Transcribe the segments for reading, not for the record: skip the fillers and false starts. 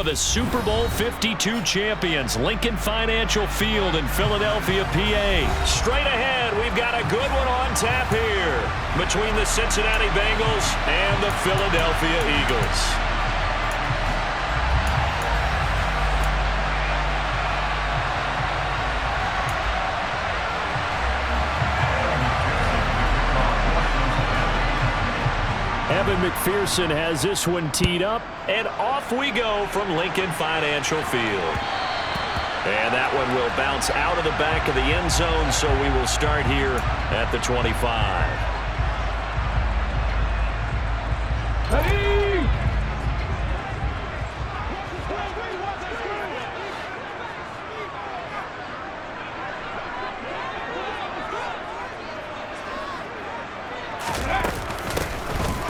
of the Super Bowl 52 champions, Lincoln Financial Field in Philadelphia, PA. Straight ahead, we've got a good one on tap here between the Cincinnati Bengals and the Philadelphia Eagles. Evan McPherson has this one teed up, and off we go from Lincoln Financial Field. And that one will bounce out of the back of the end zone, so we will start here at the 25. Ready?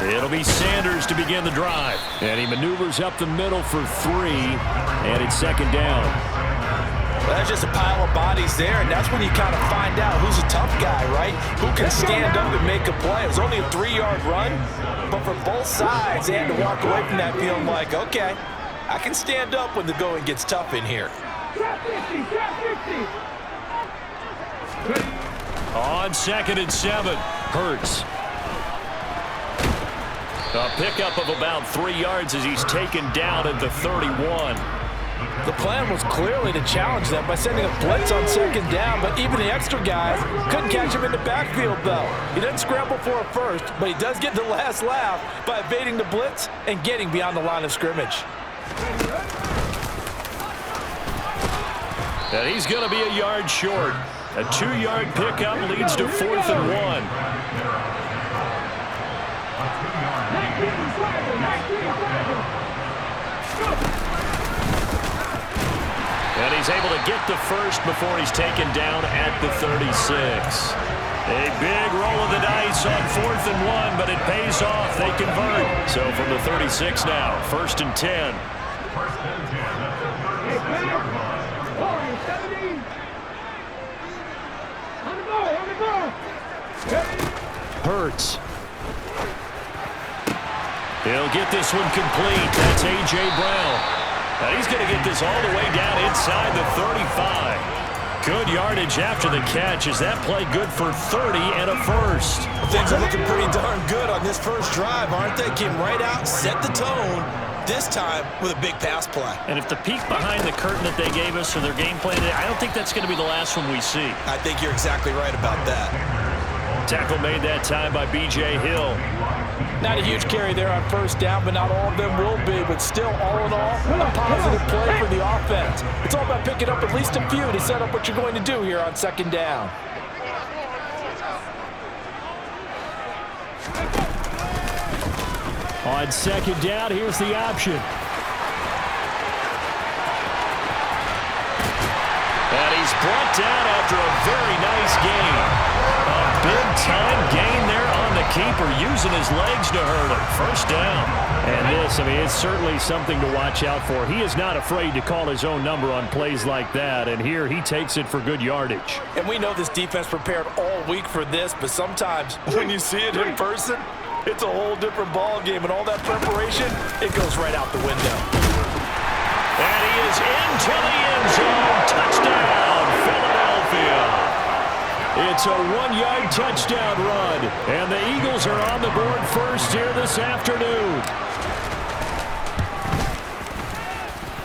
It'll be Sanders to begin the drive. And he maneuvers up the middle for 3, and it's second down. Well, that's just a pile of bodies there, and that's when you kind of find out who's a tough guy, right? Who can stand up and make a play. It was only a 3-yard run, but for both sides, they had to walk away from that feeling like, okay, I can stand up when the going gets tough in here. On 2nd and 7, Hurts. A pickup of about 3 yards as he's taken down at the 31. The plan was clearly to challenge them by sending a blitz on 2nd down, but even the extra guys couldn't catch him in the backfield, though. He doesn't scramble for a first, but he does get the last laugh by evading the blitz and getting beyond the line of scrimmage. And he's going to be a yard short. A 2-yard pickup leads to 4th and 1. And he's able to get the first before he's taken down at the 36. A big roll of the dice on 4th and 1, but it pays off. They convert. So from the 36 now, 1st and 10. Hurts. He'll get this one complete. That's A.J. Brown. And he's going to get this all the way down inside the 35. Good yardage after the catch. Is that play good for 30 and a first? Things are looking pretty darn good on this first drive, aren't they? Came right out, set the tone, this time with a big pass play. And if the peek behind the curtain that they gave us or their game plan, I don't think that's going to be the last one we see. I think you're exactly right about that. Tackle made that time by B.J. Hill. Not a huge carry there on 1st down, but not all of them will be. But still, all in all, a positive play for the offense. It's all about picking up at least a few to set up what you're going to do here on 2nd down. On 2nd down, here's the option. And he's brought down after a very nice gain. A big-time gain there on the keeper, using his legs to hurt him. First down. And this, it's certainly something to watch out for. He is not afraid to call his own number on plays like that, and here he takes it for good yardage. And we know this defense prepared all week for this, but sometimes when you see it in person, it's a whole different ball game, and all that preparation, it goes right out the window. And he is into the end zone. Touchdown, Philadelphia. It's a 1-yard touchdown run, and the Eagles are on the board first here this afternoon.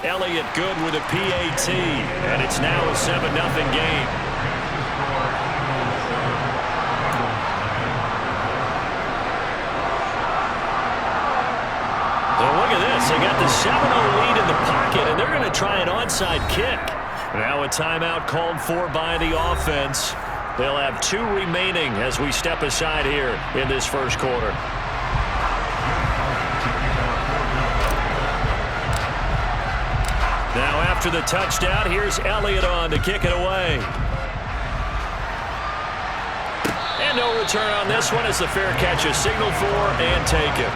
Elliott good with a PAT, and it's now a 7-0 game. And look at this. They got the 7-0 lead in the pocket, and they're going to try an onside kick. Now a timeout called for by the offense. They'll have 2 remaining as we step aside here in this first quarter. Now after the touchdown, here's Elliott on to kick it away. And no return on this one as the fair catch is signaled for and taken.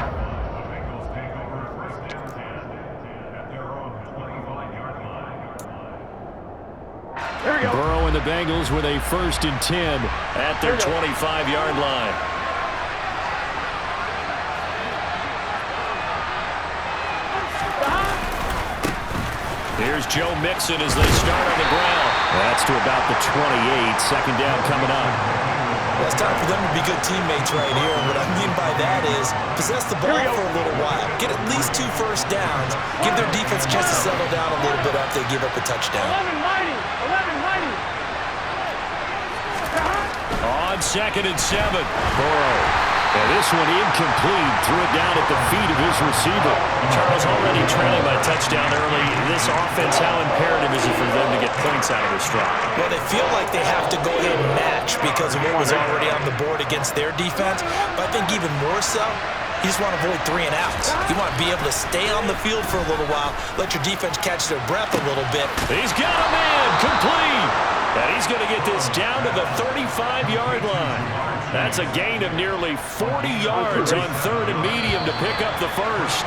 Burrow and the Bengals with a 1st and 10 at their 25-yard line. Here's Joe Mixon as they start on the ground. That's to about the 28. Second down coming up. Well, it's time for them to be good teammates right here. And what I mean by that is possess the ball for a little while. Get at least 2 first downs. Give their defense a chance to settle down a little bit after they give up a touchdown. 11-90. On 2nd and 7. Burrow. And this one incomplete. Threw it down at the feet of his receiver. Charles already trailing by touchdown early. This offense, how imperative is it for them to get points out of this drive? Well, they feel like they have to go ahead and match because of what was already on the board against their defense. But I think even more so, you just want to avoid 3 and outs. You want to be able to stay on the field for a little while, let your defense catch their breath a little bit. He's got a man complete. And he's going to get this down to the 35-yard line. That's a gain of nearly 40 yards on 3rd and medium to pick up the first.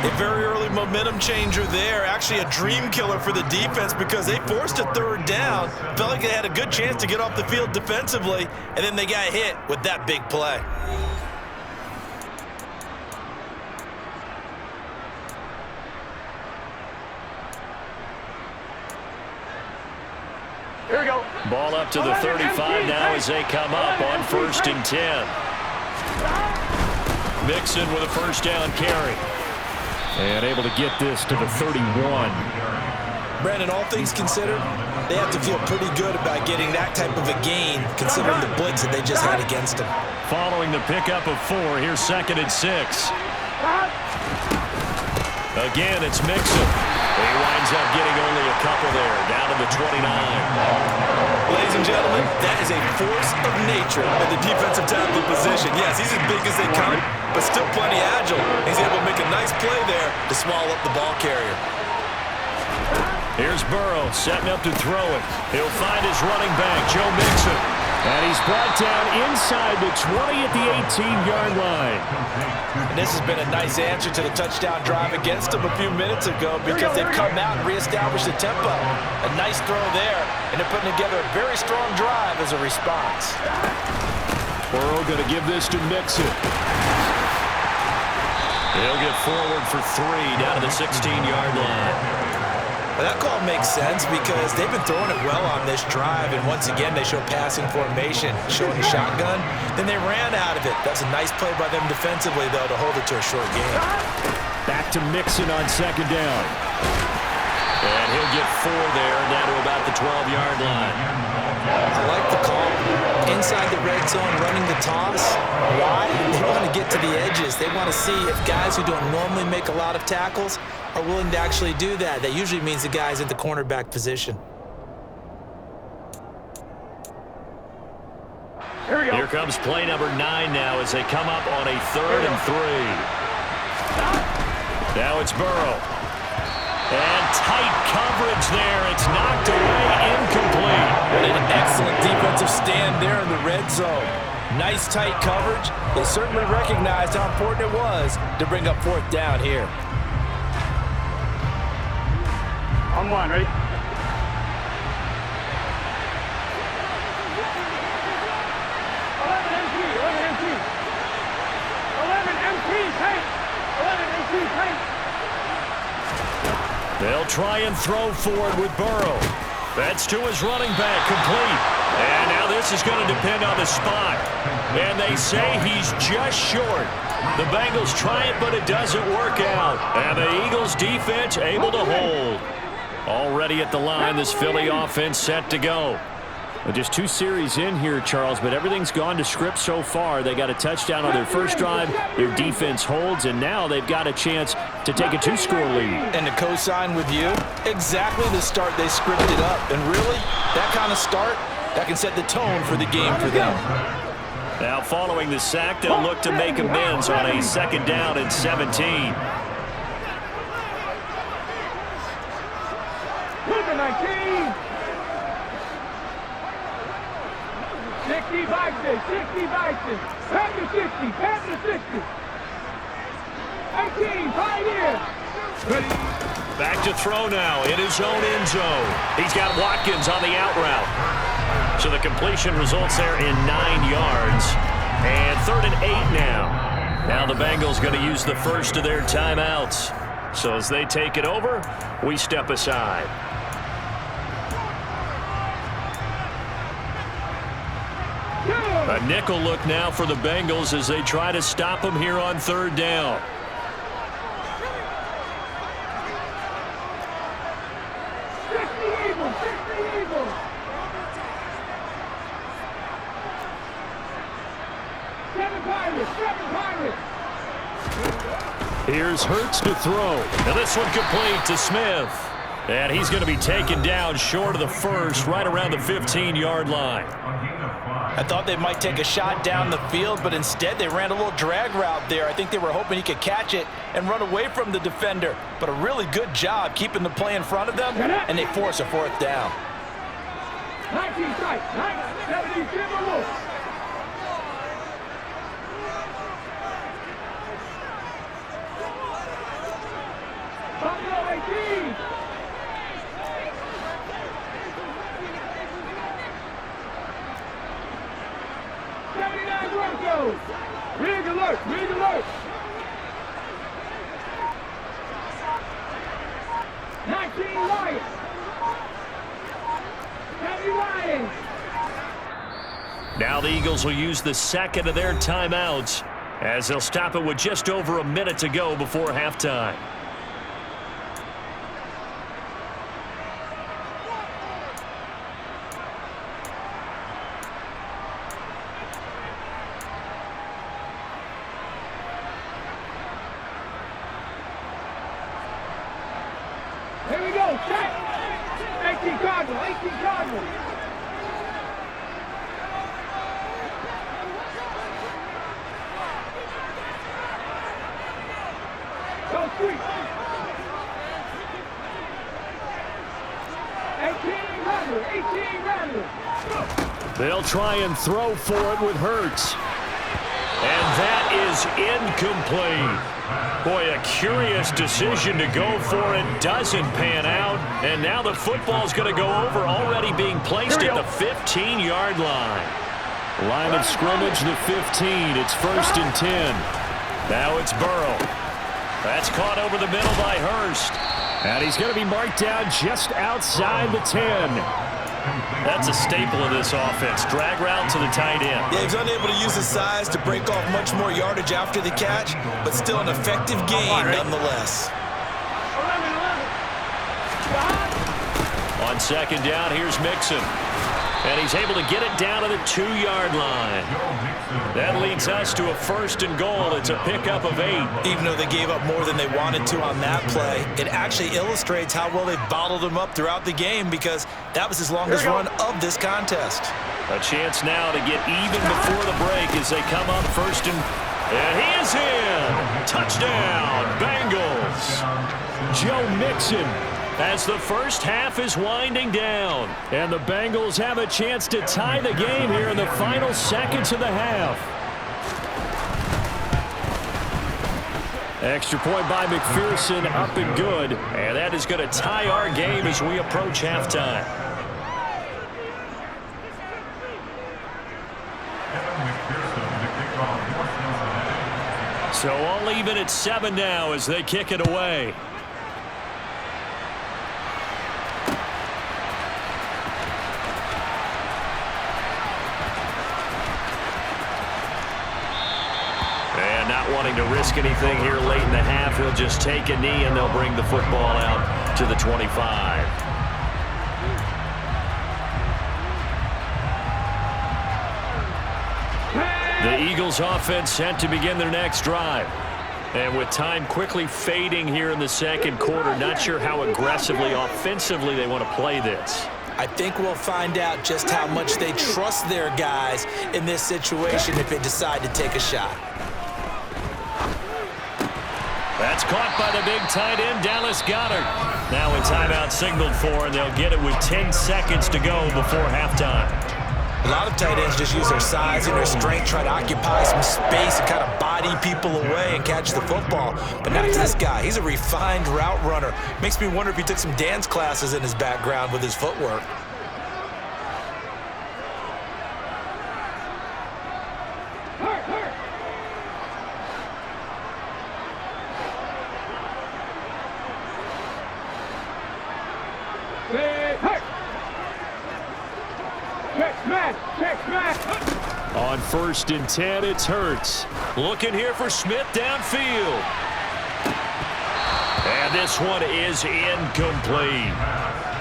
A very early momentum changer there. Actually a dream killer for the defense because they forced a 3rd down. Felt like they had a good chance to get off the field defensively, and then they got hit with that big play. Here we go. Ball up to the 35 now as they come up on 1st and 10. Mixon with a first down carry. And able to get this to the 31. Brandon, all things considered, they have to feel pretty good about getting that type of a gain considering the blitz that they just had against them. Following the pickup of 4, here's 2nd and 6. Again, it's Mixon. He winds up getting only a couple there, down to the 29. Ladies and gentlemen, that is a force of nature at the defensive tackle position. Yes, he's as big as they come, but still plenty agile. He's able to make a nice play there to swallow up the ball carrier. Here's Burrow setting up to throw it. He'll find his running back, Joe Mixon. And he's brought down inside the 20 at the 18-yard line. And this has been a nice answer to the touchdown drive against them a few minutes ago because they've come out and reestablished the tempo. A nice throw there, and they're putting together a very strong drive as a response. Burrow going to give this to Mixon. He'll get forward for 3 down to the 16-yard line. Well, that call makes sense because they've been throwing it well on this drive, and once again they show passing formation, showing the shotgun. Then they ran out of it. That's a nice play by them defensively, though, to hold it to a short game. Back to Mixon on 2nd down. And he'll get 4 there, down to about the 12-yard line. I like the call. Inside the red zone, running the toss. Why? They want to get to the edges. They want to see if guys who don't normally make a lot of tackles are willing to actually do that. That usually means the guy's at the cornerback position. Here we go. Here comes play number 9 now as they come up on a 3rd and 3. Now it's Burrow. And tight coverage there. It's knocked away, incomplete. What an excellent defensive stand there in the red zone. Nice tight coverage. They certainly recognized how important it was to bring up 4th down here. On 1, ready? 11 MP, tight. 11 MP, tight. They'll try and throw forward with Burrow. That's to his running back, complete. And now this is going to depend on the spot. And they say he's just short. The Bengals try it, but it doesn't work out. And the Eagles defense able to hold. Already at the line, this Philly offense set to go. Well, just 2 series in here, Charles, but everything's gone to script so far. They got a touchdown on their first drive. Their defense holds, and now they've got a chance to take a 2-score lead. And to co-sign with you, exactly the start they scripted up. And really, that kind of start, that can set the tone for the game for them. Now following the sack, they'll look to make amends on a 2nd down and 17. 19. 60 boxes, 60 boxes. Back to 60, back to 60. 18, Pioneer. Back to throw now in his own end zone. He's got Watkins on the out route. So the completion results there in 9 yards. And 3rd and 8 now. Now the Bengals going to use the first of their timeouts. So as they take it over, we step aside. A nickel look now for the Bengals as they try to stop them here on third down. Here's Hurts to throw. Now this one complete to Smith. And he's going to be taken down short of the first, right around the 15-yard line. I thought they might take a shot down the field, but instead they ran a little drag route there. I think they were hoping he could catch it and run away from the defender. But a really good job keeping the play in front of them, and they force a fourth down. 19 strikes, 17 Rig alert! Rig alert! 19 Lions! 70 Lions! Now the Eagles will use the second of their timeouts as they'll stop it with just over a minute to go before halftime. Here we go, check! 18 Cardinals, 18 Cardinals! Go street! 18 Randall, 18 Randall! They'll try and throw for it with Hurts. And that is incomplete. Boy, a curious decision to go for it. Doesn't pan out. And now the football's going to go over, already being placed at the 15-yard line. Line of scrimmage, the 15. It's 1st and 10. Now it's Burrow. That's caught over the middle by Hurst. And he's going to be marked down just outside the 10. That's a staple of this offense. Drag route to the tight end. Yeah, he's unable to use his size to break off much more yardage after the catch, but still an effective gain nonetheless. On second down, here's Mixon. And he's able to get it down to the 2-yard line. That leads us to a 1st and goal. It's a pickup of 8. Even though they gave up more than they wanted to on that play, it actually illustrates how well they've bottled him up throughout the game because that was his longest run of this contest. A chance now to get even before the break as they come up 1st and he is in. Touchdown, Bengals. Joe Mixon. As the first half is winding down. And the Bengals have a chance to tie the game here in the final seconds of the half. Extra point by McPherson, up and good. And that is going to tie our game as we approach halftime. So all even at 7 now as they kick it away. Wanting to risk anything here late in the half, he'll just take a knee and they'll bring the football out to the 25. The Eagles offense set to begin their next drive. And with time quickly fading here in the second quarter, not sure how aggressively offensively they want to play this. I think we'll find out just how much they trust their guys in this situation if they decide to take a shot. That's caught by the big tight end, Dallas Goedert. Now a timeout signaled for, and they'll get it with 10 seconds to go before halftime. A lot of tight ends just use their size and their strength, try to occupy some space and kind of body people away and catch the football. But not this guy. He's a refined route runner. Makes me wonder if he took some dance classes in his background with his footwork. Check man. Check man. On 1st and 10, it's Hurts. Looking here for Smith downfield. And this one is incomplete.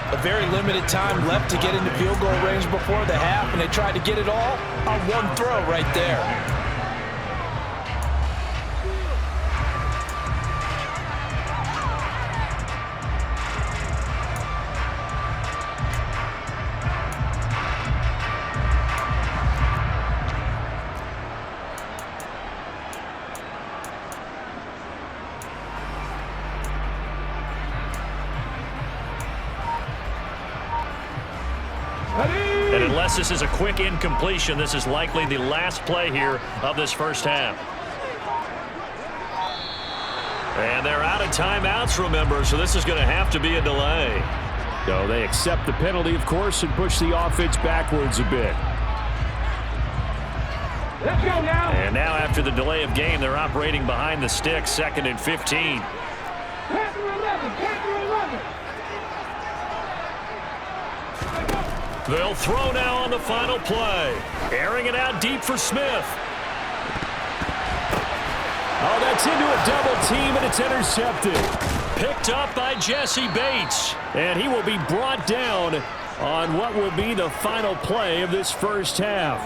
A very limited time left to get into field goal range before the half, and they tried to get it all on one throw right there. And unless this is a quick incompletion, this is likely the last play here of this first half. And they're out of timeouts, remember, so this is going to have to be a delay. So they accept the penalty, of course, and push the offense backwards a bit. Let's go now. And now after the delay of game, they're operating behind the sticks, 2nd and 15. Panther 11. Panther 11. They'll throw now on the final play. Airing it out deep for Smith. Oh, that's into a double team, and it's intercepted. Picked up by Jesse Bates. And he will be brought down on what will be the final play of this first half.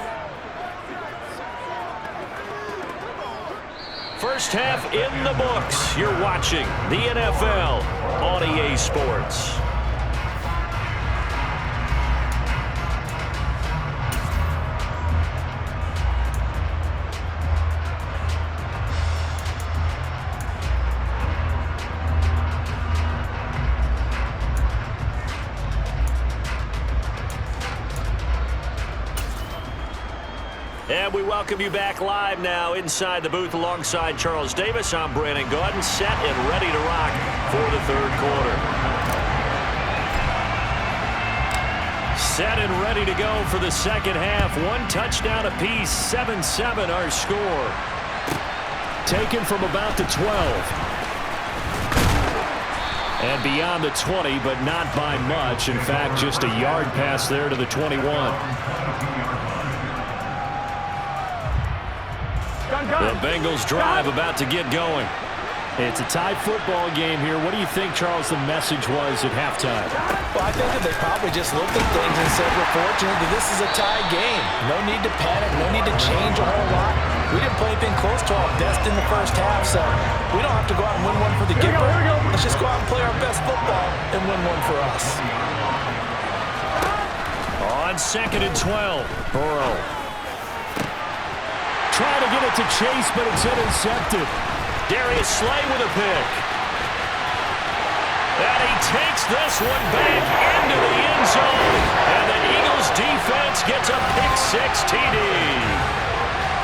First half in the books. You're watching the NFL on EA Sports. And we welcome you back live now inside the booth alongside Charles Davis. I'm Brandon Gaudin, set and ready to rock for the third quarter. Set and ready to go for the second half. 1 touchdown apiece, 7-7 our score. Taken from about the 12. And beyond the 20, but not by much. In fact, just a yard pass there to the 21. The Bengals drive about to get going. It's a tie football game here. What do you think, Charles, the message was at halftime? Well, I think that they probably just looked at things and said, we're fortunate that this is a tie game. No need to panic. No need to change a whole lot. We didn't play anything close to our best in the first half, so we don't have to go out and win one for the giver. Let's just go out and play our best football and win one for us. On 2nd and 12, Burrow. Trying to get it to Chase, but it's intercepted. Darius Slay with a pick. And he takes this one back into the end zone. And the Eagles defense gets a pick-6 TD.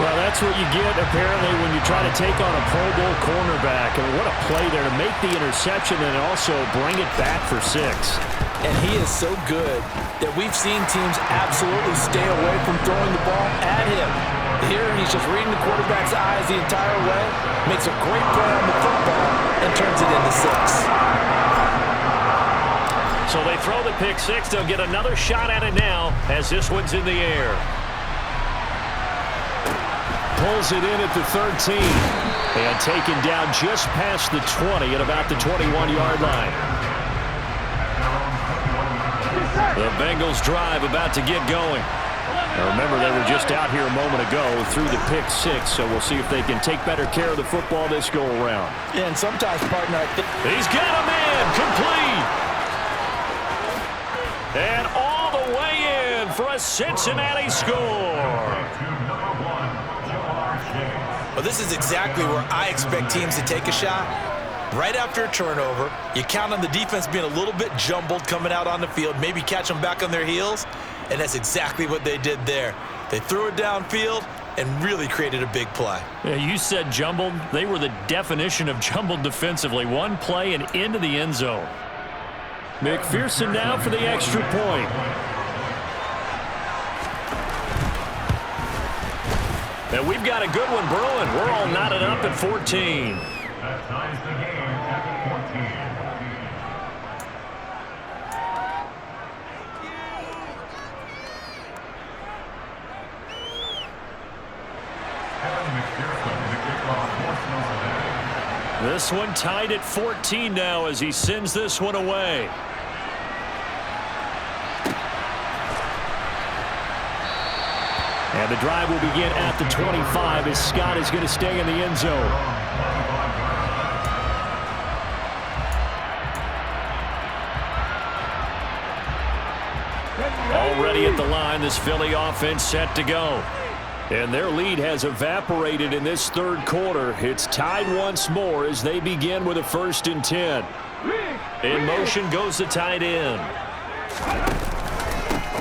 Well, that's what you get, apparently, when you try to take on a Pro Bowl cornerback. And what a play there to make the interception and also bring it back for 6. And he is so good that we've seen teams absolutely stay away from throwing the ball at him. Here, he's just reading the quarterback's eyes the entire way, makes a great play on the football, and turns it into 6. So they throw the pick-6. They'll get another shot at it now as this one's in the air. Pulls it in at the 13. And taken down just past the 20 at about the 21-yard line. The Bengals drive about to get going. Now remember, they were just out here a moment ago through the pick-6, so we'll see if they can take better care of the football this go-around. Yeah, and sometimes, partner, I think he's got a man complete. And all the way in for a Cincinnati score. Well, this is exactly where I expect teams to take a shot. Right after a turnover, you count on the defense being a little bit jumbled coming out on the field, maybe catch them back on their heels, and that's exactly what they did there. They threw it downfield and really created a big play. Yeah, you said jumbled. They were the definition of jumbled defensively. One play and into the end zone. McPherson now for the extra point. And we've got a good one brewing. We're all knotted up at 14. That ties the game at 14. This one tied at 14 now as he sends this one away. And the drive will begin at the 25 as Scott is going to stay in the end zone. Already at the line, this Philly offense set to go. And their lead has evaporated in this third quarter. It's tied once more as they begin with a 1st and 10. In motion goes the tight end.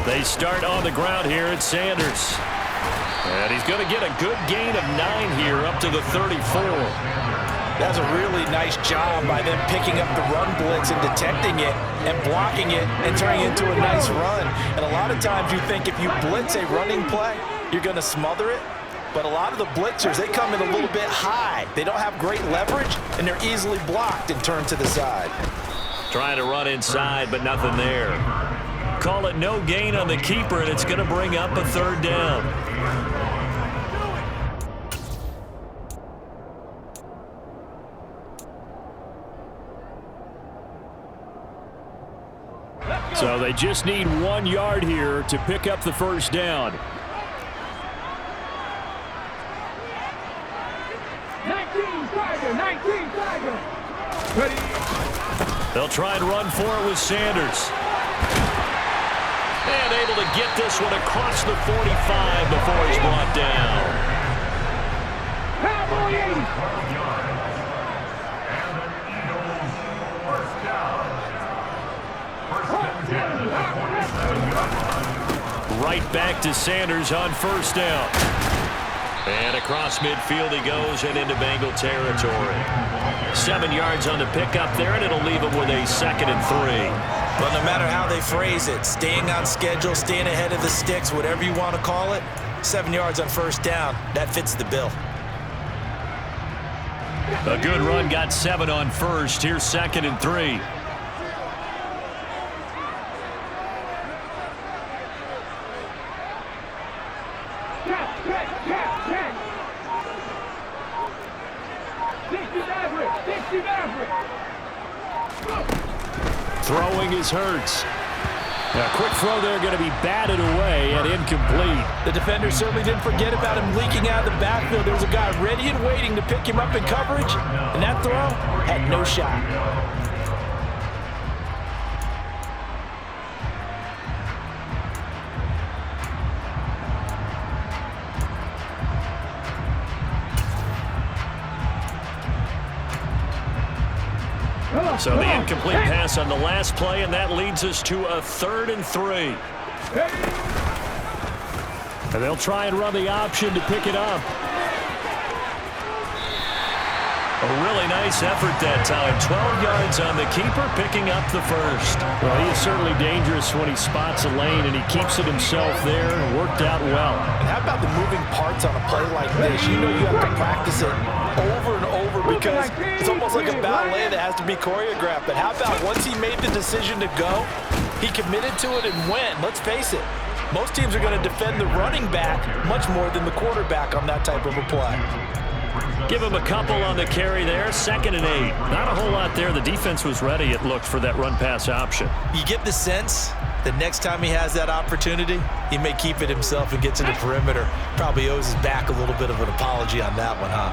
They start on the ground here at Sanders. And he's going to get a good gain of 9 here up to the 34. That's a really nice job by them picking up the run blitz and detecting it and blocking it and turning it into a nice run. And a lot of times you think if you blitz a running play, you're going to smother it. But a lot of the blitzers, they come in a little bit high. They don't have great leverage, and they're easily blocked and turned to the side. Trying to run inside, but nothing there. Call it no gain on the keeper, and it's going to bring up a 3rd down. So they just need 1 yard here to pick up the 1st down. 19 Tiger. Ready. They'll try and run for it with Sanders. And able to get this one across the 45 before he's brought down. Cowboy 80. Right back to Sanders on 1st down. And across midfield he goes and into Bengal territory. 7 yards on the pickup there, and it'll leave him with a 2nd and 3. But no matter how they phrase it, staying on schedule, staying ahead of the sticks, whatever you want to call it, 7 yards on 1st down, that fits the bill. A good run, got 7 on 1st. Here's 2nd and 3. Throwing is Hurts. A quick throw there, going to be batted away and incomplete. The defender certainly didn't forget about him leaking out of the backfield. There was a guy ready and waiting to pick him up in coverage, and that throw had no shot. So the incomplete pass on the last play, and that leads us to a 3rd and 3. And they'll try and run the option to pick it up. A really nice effort that time. 12 yards on the keeper, picking up the 1st. Well, he is certainly dangerous when he spots a lane, and he keeps it himself there, and worked out well. And how about the moving parts on a play like this? You know you have to practice it over and over because it's almost like a ballet that has to be choreographed. But how about once he made the decision to go, he committed to it and went. Let's face it, most teams are going to defend the running back much more than the quarterback on that type of a play. Give him a couple on the carry there. 2nd and 8. Not a whole lot there. The defense was ready, it looked, for that run-pass option. You get the sense that next time he has that opportunity, he may keep it himself and get to the perimeter. Probably owes his back a little bit of an apology on that one, huh?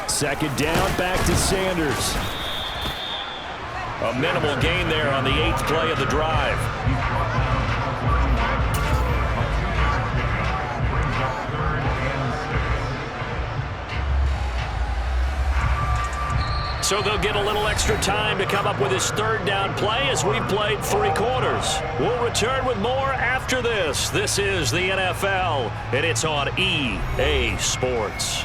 Second down, back to Sanders. A minimal gain there on the 8th play of the drive. So they'll get a little extra time to come up with his 3rd down play as we've played 3 quarters. We'll return with more after this. This is the NFL, and it's on EA Sports.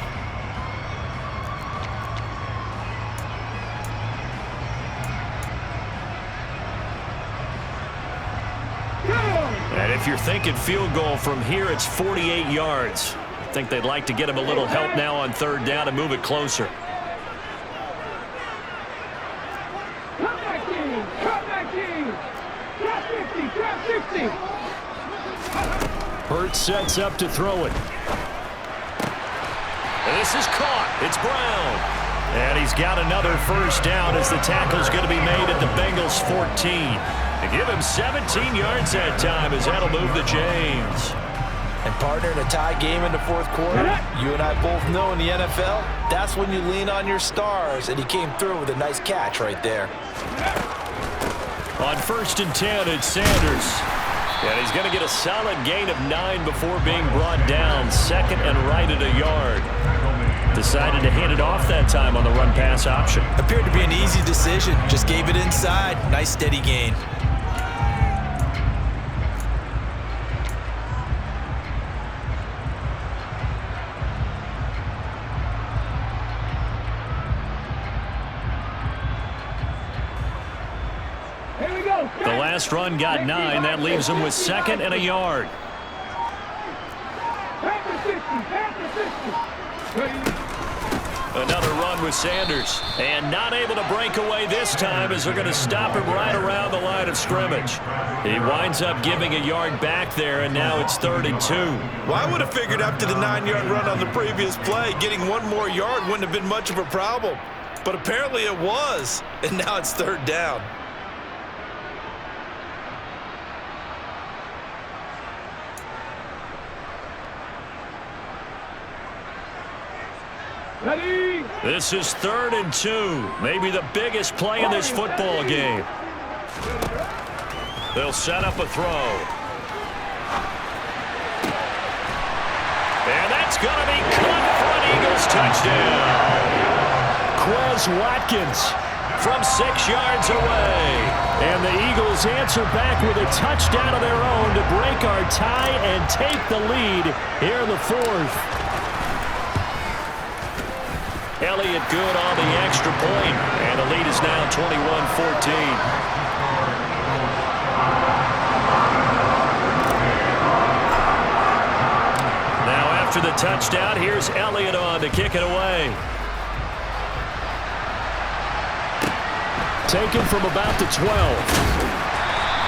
And if you're thinking field goal from here, it's 48 yards. I think they'd like to get him a little help now on 3rd down and move it closer. Come back in. Drop 50. Hurt sets up to throw it. This is caught. It's Brown. And he's got another first down as the tackle's going to be made at the Bengals 14. And give him 17 yards that time as that'll move the chains. And partner, in a tie game in the fourth quarter, you and I both know in the NFL, that's when you lean on your stars, and he came through with a nice catch right there. On 1st and 10, it's Sanders. And he's going to get a solid gain of 9 before being brought down. Second and right at a yard. Decided to hand it off that time on the run-pass option. Appeared to be an easy decision. Just gave it inside. Nice steady gain. The last run got 9. That leaves him with 2nd and a yard. Another run with Sanders. And not able to break away this time as they're going to stop him right around the line of scrimmage. He winds up giving a yard back there, and now it's 3rd and 2. Well, I would have figured after the 9-yard run on the previous play, getting one more yard wouldn't have been much of a problem. But apparently it was, and now it's 3rd down. Ready? This is 3rd and 2. Maybe the biggest play in this football game. They'll set up a throw. And that's going to be caught for an Eagles touchdown. Quez Watkins from 6 yards away. And the Eagles answer back with a touchdown of their own to break our tie and take the lead here in the 4th. Elliott good on the extra point, and the lead is now 21-14. Now after the touchdown, here's Elliott on to kick it away. Taken from about the 12.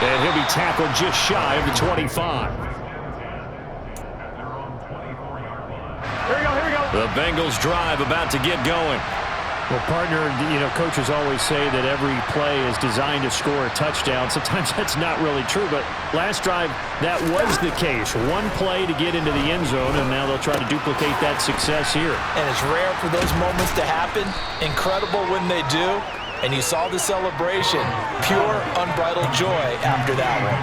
And he'll be tackled just shy of the 25. The Bengals drive about to get going. Well, partner, coaches always say that every play is designed to score a touchdown. Sometimes that's not really true, but last drive, that was the case. One play to get into the end zone, and now they'll try to duplicate that success here. And it's rare for those moments to happen. Incredible when they do. And you saw the celebration. Pure, unbridled joy after that one.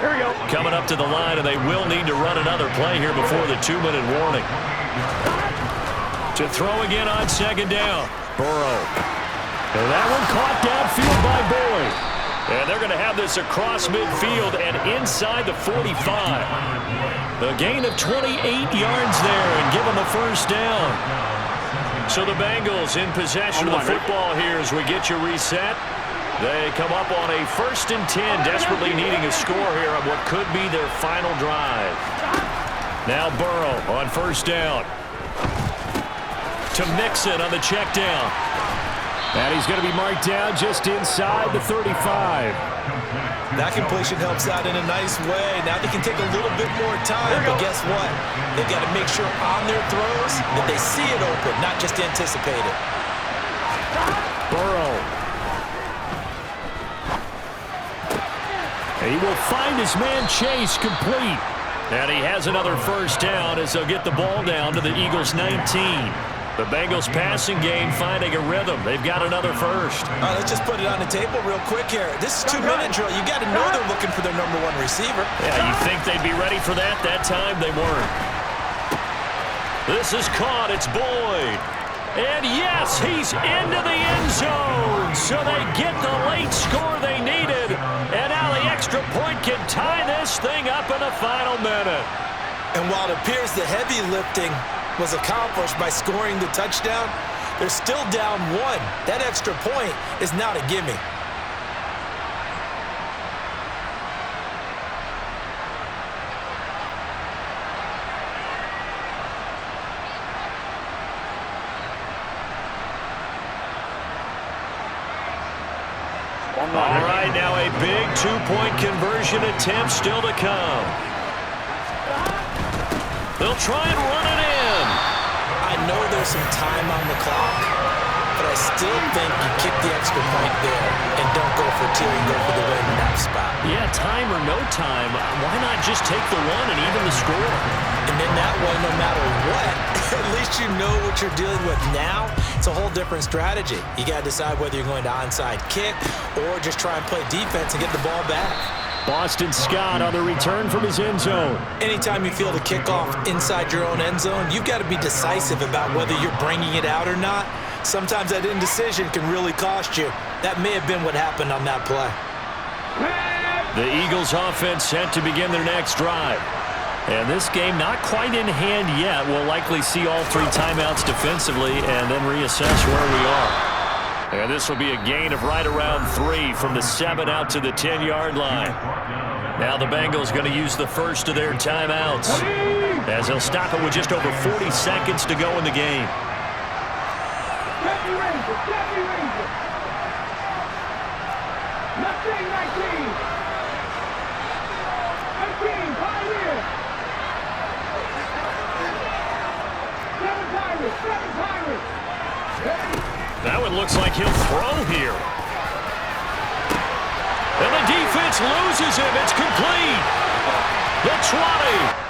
Here we go. Coming up to the line, and they will need to run another play here before the 2-minute warning. To throw again on 2nd down. Burrow. And that one caught downfield by Boyd. And they're going to have this across midfield and inside the 45. A gain of 28 yards there and give them a first down. So the Bengals in possession of the football here as we get you reset. They come up on a 1st and 10, desperately needing a score here on what could be their final drive. Now Burrow on 1st down. To Mixon on the check down. And he's going to be marked down just inside the 35. That completion helps out in a nice way. Now they can take a little bit more time, but guess what? They've got to make sure on their throws that they see it open, not just anticipate it. Burrow. And he will find his man Chase complete. And he has another first down as they'll get the ball down to the Eagles 19. The Bengals passing game finding a rhythm. They've got another first. All right, let's just put it on the table real quick here. This is 2-minute drill. You got to know they're looking for their #1 receiver. Yeah, you think they'd be ready for that? That time they weren't. This is caught. It's Boyd. And yes, he's into the end zone. So they get the late score they needed. And now the extra point can tie this thing up in the final minute. And while it appears the heavy lifting was accomplished by scoring the touchdown, they're still down 1. That extra point is not a gimme. All right, now a big 2-point conversion attempt still to come. They'll try and run it in. I know there's some time on the clock, but I still think you kick the extra point there and don't go for two and go for the win in that spot. Yeah, time or no time, why not just take the one and even the score? And then that way, no matter what, at least you know what you're dealing with now. It's a whole different strategy. You got to decide whether you're going to onside kick or just try and play defense and get the ball back. Boston Scott on the return from his end zone. Anytime you feel the kickoff inside your own end zone, you've got to be decisive about whether you're bringing it out or not. Sometimes that indecision can really cost you. That may have been what happened on that play. The Eagles offense set to begin their next drive. And this game not quite in hand yet. We'll likely see all three timeouts defensively and then reassess where we are. And this will be a gain of right around 3 from the 7 out to the 10-yard line. Now the Bengals going to use the first of their timeouts as they'll stop it with just over 40 seconds to go in the game. That one looks like he'll throw here. And the defense loses him. It's complete. The 20.